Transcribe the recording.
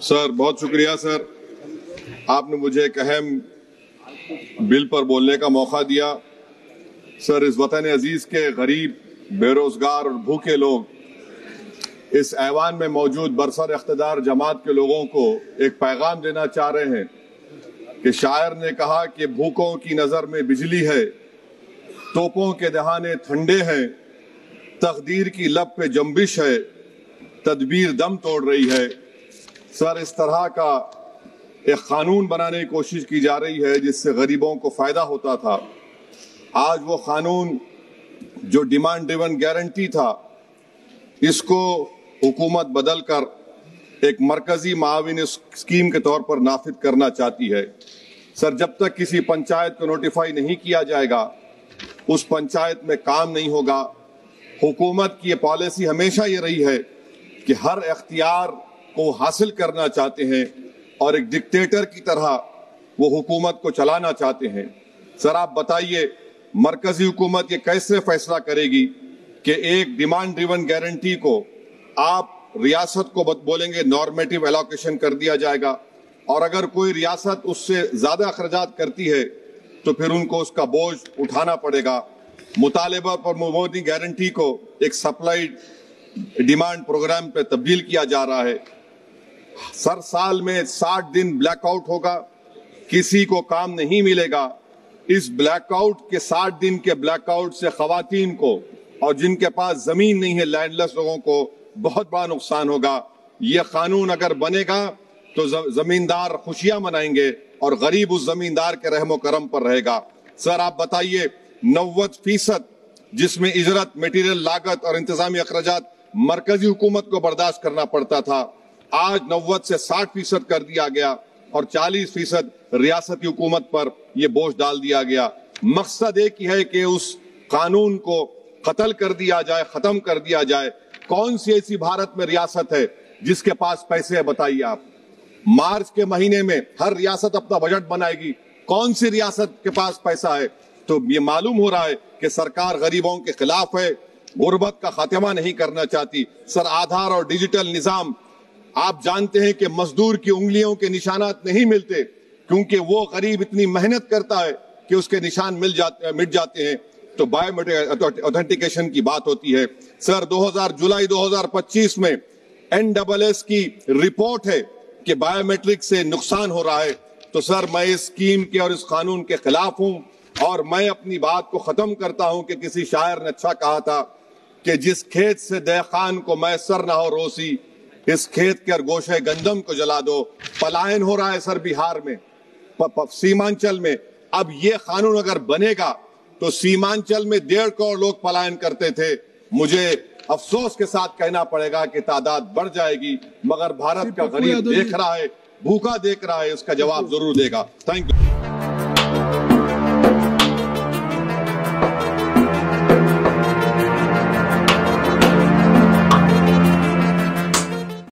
Sir बहुत शुक्रिया sir, आपने मुझे एक अहम बिल पर बोलने का मौका दिया। सर, इस वतन अजीज के गरीब, बेरोजगार और भूखे लोग इस ऐवान में मौजूद बरसर इख्तिदार जमात के लोगों को एक पैगाम देना चाह रहे हैं कि शायर ने कहा कि भूखों की नजर में बिजली है, तोपों के दहाने ठंडे हैं, तकदीर की लब पे जंबिश है, तदबीर दम तोड़ रही है। सर, इस तरह का एक कानून बनाने की कोशिश की जा रही है जिससे गरीबों को फायदा होता था। आज वो कानून जो डिमांड ड्रिवन गारंटी था, इसको हुकूमत बदल कर एक मरकजी माविन स्कीम के तौर पर नाफिज करना चाहती है। सर, जब तक किसी पंचायत को नोटिफाई नहीं किया जाएगा, उस पंचायत में काम नहीं होगा। हुकूमत की ये पॉलिसी हमेशा ये रही है कि हर इख्तियार को हासिल करना चाहते हैं और एक डिक्टेटर की तरह वो हुकूमत को चलाना चाहते हैं। सर, आप बताइए, मरकजी हुकूमत ये कैसे फैसला करेगी कि एक डिमांड ड्रिवन गारंटी को आप रियासत को बोलेंगे नॉर्मेटिव एलोकेशन कर दिया जाएगा, और अगर कोई रियासत उससे ज्यादा अखराजात करती है तो फिर उनको उसका बोझ उठाना पड़ेगा। मुतालिबा पर मोदी गारंटी को एक सप्लाई डिमांड प्रोग्राम पे तब्दील किया जा रहा है। सर, साल में 60 दिन ब्लैकआउट होगा, किसी को काम नहीं मिलेगा। इस ब्लैकआउट के 60 दिन के ब्लैकआउट से खवातीन को और जिनके पास जमीन नहीं है, लैंडलेस लोगों को बहुत बड़ा नुकसान होगा। यह कानून अगर बनेगा तो जमींदार खुशियां मनाएंगे और गरीब उस जमींदार के रहमो करम पर रहेगा। सर, आप बताइए, 90% जिसमें इजरत, मटेरियल लागत और इंतजामी अखराजात मरकजी हुकूमत को बर्दाश्त करना पड़ता था, आज 90 से 60% कर दिया गया और 40% रियासती हुकूमत पर यह बोझ डाल दिया गया। मकसद एक ही है कि उस कानून को कत्ल कर दिया जाए, खत्म कर दिया जाए। कौन सी ऐसी भारत में रियासत है जिसके पास पैसे है, बताइए आप। मार्च के महीने में हर रियासत अपना बजट बनाएगी, कौन सी रियासत के पास पैसा है? तो ये मालूम हो रहा है कि सरकार गरीबों के खिलाफ है, गुर्बत का खात्मा नहीं करना चाहती। सर, आधार और डिजिटल निजाम, आप जानते हैं कि मजदूर की उंगलियों के निशानात नहीं मिलते क्योंकि वो गरीब इतनी मेहनत करता है कि उसके निशान मिट जाते हैं। तो बायोमेट्रिक ऑथेंटिकेशन की बात होती है। सर, जुलाई 2025 में NSS की रिपोर्ट है कि बायोमेट्रिक से नुकसान हो रहा है। तो सर, मैं इस स्कीम के और इस कानून के खिलाफ हूं और मैं अपनी बात को खत्म करता हूं कि किसी शायर ने अच्छा कहा था कि जिस खेत से देखान को मैसर ना हो रोसी, इस खेत के गोशे गंदम को जला दो। पलायन हो रहा है सर बिहार में, सीमांचल में। अब ये कानून अगर बनेगा तो सीमांचल में 1.5 करोड़ लोग पलायन करते थे। मुझे अफसोस के साथ कहना पड़ेगा कि तादाद बढ़ जाएगी, मगर भारत का गरीब देख रहा है, भूखा देख रहा है, इसका जवाब जरूर देगा। Thank you.